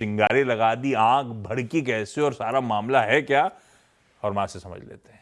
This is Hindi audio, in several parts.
चिंगारी लगा दी, आंख भड़की कैसे और सारा मामला है क्या, और मां से समझ लेते हैं।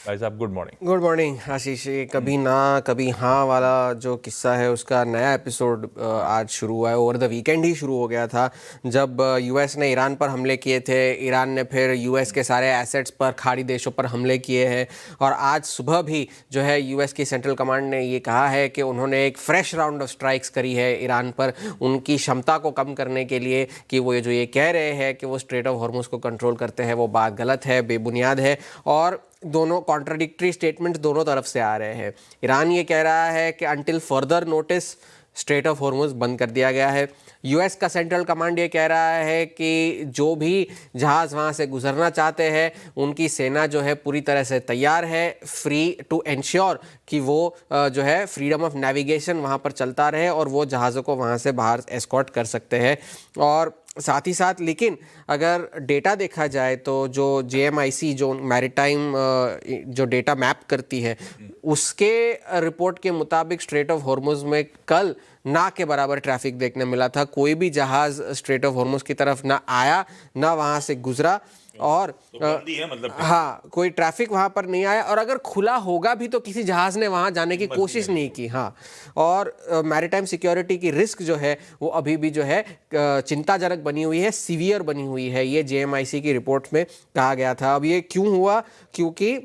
भाई साहब गुड मॉर्निंग। गुड मॉर्निंग आशीष। ये कभी ना कभी हाँ वाला जो किस्सा है उसका नया एपिसोड आज शुरू हुआ है। ओवर द वीकेंड ही शुरू हो गया था जब यूएस ने ईरान पर हमले किए थे। ईरान ने फिर यूएस के सारे एसेट्स पर, खाड़ी देशों पर हमले किए हैं। और आज सुबह भी जो है यूएस की सेंट्रल कमांड ने ये कहा है कि उन्होंने एक फ्रेश राउंड ऑफ स्ट्राइक्स करी है ईरान पर, उनकी क्षमता को कम करने के लिए। कि वो जो ये कह रहे हैं कि वो स्ट्रेट ऑफ हॉर्मुज को कंट्रोल करते हैं, वो बात गलत है, बेबुनियाद है। और दोनों कॉन्ट्राडिक्टरी स्टेटमेंट्स दोनों तरफ से आ रहे हैं। ईरान ये कह रहा है कि until further notice straight of Hormuz बंद कर दिया गया है। यूएस का सेंट्रल कमांड ये कह रहा है कि जो भी जहाज़ वहाँ से गुजरना चाहते हैं उनकी सेना जो है पूरी तरह से तैयार है, फ्री टू एंश्योर कि वो जो है फ्रीडम ऑफ नेविगेशन वहाँ पर चलता रहे और वो जहाज़ों को वहाँ से बाहर एस्कॉर्ट कर सकते हैं। और साथ ही साथ लेकिन अगर डेटा देखा जाए तो जो JMIC जो मैरीटाइम जो डेटा मैप करती है उसके रिपोर्ट के मुताबिक स्ट्रेट ऑफ हॉर्मुज में कल ना के बराबर ट्रैफिक देखने मिला था। कोई भी जहाज़ स्ट्रेट ऑफ हॉर्मुज की तरफ ना आया ना वहाँ से गुजरा। और है मतलब हाँ, कोई ट्रैफिक वहाँ पर नहीं आया। और अगर खुला होगा भी तो किसी जहाज़ ने वहाँ जाने की कोशिश नहीं की। हाँ, और मैरीटाइम सिक्योरिटी की रिस्क जो है वो अभी भी जो है चिंताजनक बनी हुई है, सीवियर बनी हुई है। ये JMIC की रिपोर्ट में कहा गया था। अब ये क्यों हुआ? क्योंकि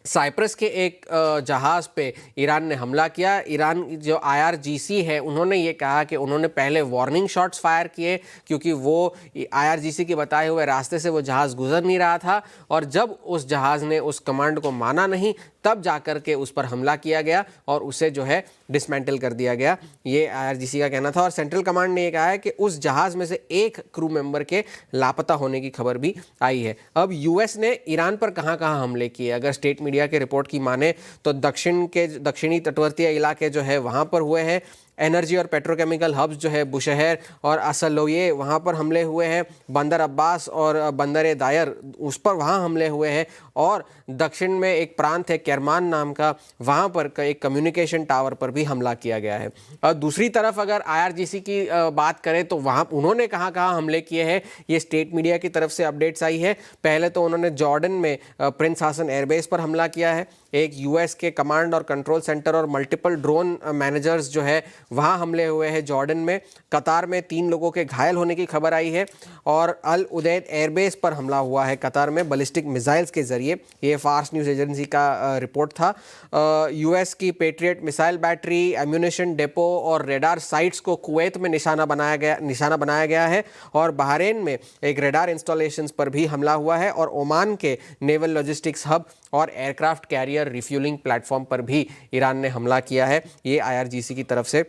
साइप्रस के एक जहाज़ पे ईरान ने हमला किया। ईरान जो IRGC है उन्होंने ये कहा कि उन्होंने पहले वार्निंग शॉट्स फायर किए क्योंकि वो IRGC के बताए हुए रास्ते से वो जहाज़ गुजर नहीं रहा था। और जब उस जहाज़ ने उस कमांड को माना नहीं तब जाकर के उस पर हमला किया गया और उसे जो है डिसमेंटल कर दिया गया। ये IRGC का कहना था। और सेंट्रल कमांड ने ये कहा है कि उस जहाज़ में से एक क्रू मेंबर के लापता होने की खबर भी आई है। अब यूएस ने ईरान पर कहाँ कहाँ हमले किए, अगर स्टेट मीडिया के रिपोर्ट की माने तो दक्षिणी तटवर्तीय इलाके जो है वहाँ पर हुए हैं। एनर्जी और पेट्रोकेमिकल हब्स जो है बुशहर और असलोये वहाँ पर हमले हुए हैं। बंदर अब्बास और बंदर दायर उस पर वहाँ हमले हुए हैं। और दक्षिण में एक प्रांत है केरमान नाम का, वहाँ पर एक कम्युनिकेशन टावर पर भी हमला किया गया है। और दूसरी तरफ अगर IRGC की बात करें तो वहाँ उन्होंने कहाँ कहाँ हमले किए हैं ये स्टेट मीडिया की तरफ से अपडेट्स आई है। पहले तो उन्होंने जॉर्डन में प्रिंस हासन एयरबेस पर हमला किया है। एक यूएस के कमांड और कंट्रोल सेंटर और मल्टीपल ड्रोन मैनेजर्स जो है वहाँ हमले हुए हैं जॉर्डन में। कतार में 3 लोगों के घायल होने की खबर आई है। और अल उदैद एयरबेस पर हमला हुआ है कतार में बैलिस्टिक मिसाइल्स के जरिए। ये फार्स न्यूज़ एजेंसी का रिपोर्ट था। यूएस की patriot missile battery, ammunition depot और रेडार साइट्स को कुवैत में निशाना बनाया गया है। और बहरीन में एक रेडार इंस्टॉलेशंस पर भी हमला हुआ है। और ओमान के नेवल लॉजिस्टिक्स हब और एयरक्राफ्ट कैरियर रिफ्यूलिंग प्लेटफॉर्म पर भी ईरान ने हमला किया है। ये IRGC की तरफ से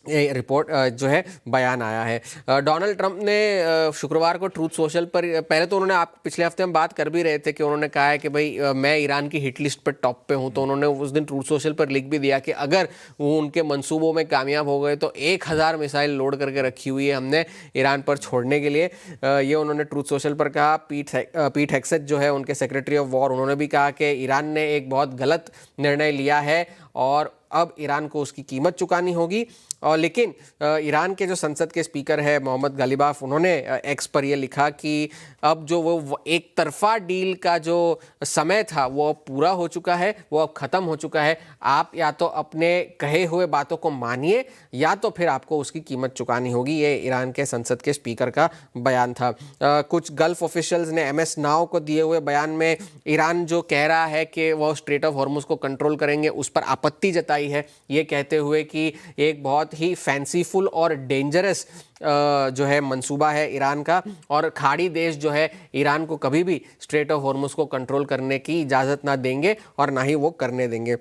ये रिपोर्ट जो है बयान आया है। डोनाल्ड ट्रंप ने शुक्रवार को ट्रूथ सोशल पर, पहले तो उन्होंने, आप पिछले हफ्ते हम बात कर भी रहे थे कि उन्होंने कहा है कि भाई मैं ईरान की हिट लिस्ट पर टॉप पे हूं। तो उन्होंने उस दिन ट्रूथ सोशल पर लिख भी दिया कि अगर वो उनके मंसूबों में कामयाब हो गए तो 1000 मिसाइल लोड करके रखी हुई है हमने ईरान पर छोड़ने के लिए। ये उन्होंने ट्रूथ सोशल पर कहा। पीट हेगसेथ जो है उनके सेक्रेटरी ऑफ वॉर, उन्होंने भी कहा कि ईरान ने एक बहुत गलत निर्णय लिया है और अब ईरान को उसकी कीमत चुकानी होगी। और लेकिन ईरान के जो संसद के स्पीकर है मोहम्मद गालिबाफ, उन्होंने एक्स पर यह लिखा कि अब जो वो एक तरफा डील का जो समय था वो अब पूरा हो चुका है, वो अब ख़त्म हो चुका है। आप या तो अपने कहे हुए बातों को मानिए या तो फिर आपको उसकी कीमत चुकानी होगी। ये ईरान के संसद के स्पीकर का बयान था। कुछ गल्फ ऑफिशियल्स ने MS नाउ को दिए हुए बयान में ईरान जो कह रहा है कि वो स्ट्रेट ऑफ हॉर्मुज को कंट्रोल करेंगे उस पर आपत्ति जताई है, ये कहते हुए कि एक बहुत ही फैंसीफुल और डेंजरस जो है मंसूबा है ईरान का। और खाड़ी देश जो है ईरान को कभी भी स्ट्रेट ऑफ हॉर्मुज को कंट्रोल करने की इजाज़त ना देंगे और ना ही वो करने देंगे।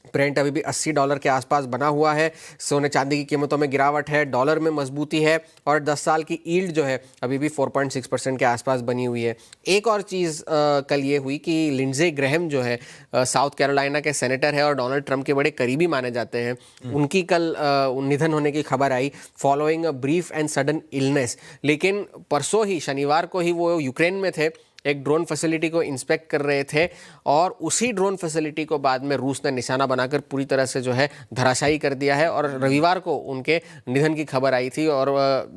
ब्रेंट अभी भी $80 के आसपास बना हुआ है। सोने चांदी की कीमतों में गिरावट है, डॉलर में मजबूती है और 10 साल की यील्ड जो है अभी भी 4.6% के आसपास बनी हुई है। एक और चीज़ कल ये हुई कि लिंडजे ग्रैहम जो है साउथ कैरोलिना के सेनेटर है और डोनाल्ड ट्रंप के बड़े करीबी माने जाते हैं, उनकी कल निधन होने की खबर आई following a brief and sudden illness. लेकिन परसों ही शनिवार को ही वो यूक्रेन में थे एक ड्रोन फैसिलिटी को इंस्पेक्ट कर रहे थे और उसी ड्रोन फैसिलिटी को बाद में रूस ने निशाना बनाकर पूरी तरह से जो है धराशायी कर दिया है। और रविवार को उनके निधन की खबर आई थी और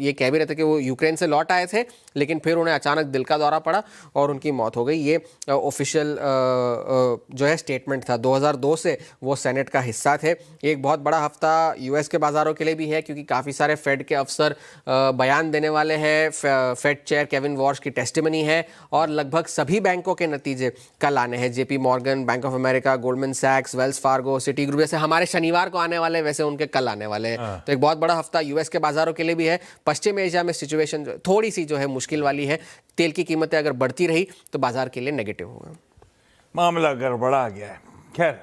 ये कह भी रहे थे कि वो यूक्रेन से लौट आए थे, लेकिन फिर उन्हें अचानक दिल का दौरा पड़ा और उनकी मौत हो गई। ये ऑफिशियल जो है स्टेटमेंट था। 2002 से वो सेनेट का हिस्सा थे। एक बहुत बड़ा हफ्ता यूएस के बाजारों के लिए भी है, क्योंकि काफ़ी सारे फेड के अफसर बयान देने वाले हैं। फेड चेयर केविन वॉर्श की टेस्टिमनी है और लगभग सभी बैंकों के नतीजे कल आने हैं। JP Morgan, bank of America, Goldman सैक्स, वेल्स फार्गो, सिटी ग्रुप जैसे हमारे शनिवार को आने वाले, वैसे उनके कल आने वाले हैं। तो एक बहुत बड़ा हफ्ता यूएस के बाजारों के लिए भी है। पश्चिम एशिया में सिचुएशन थोड़ी सी जो है मुश्किल वाली है। तेल की कीमतें अगर बढ़ती रही तो बाजार के लिए नेगेटिव होगा। मामला गड़बड़ा गया है। खैर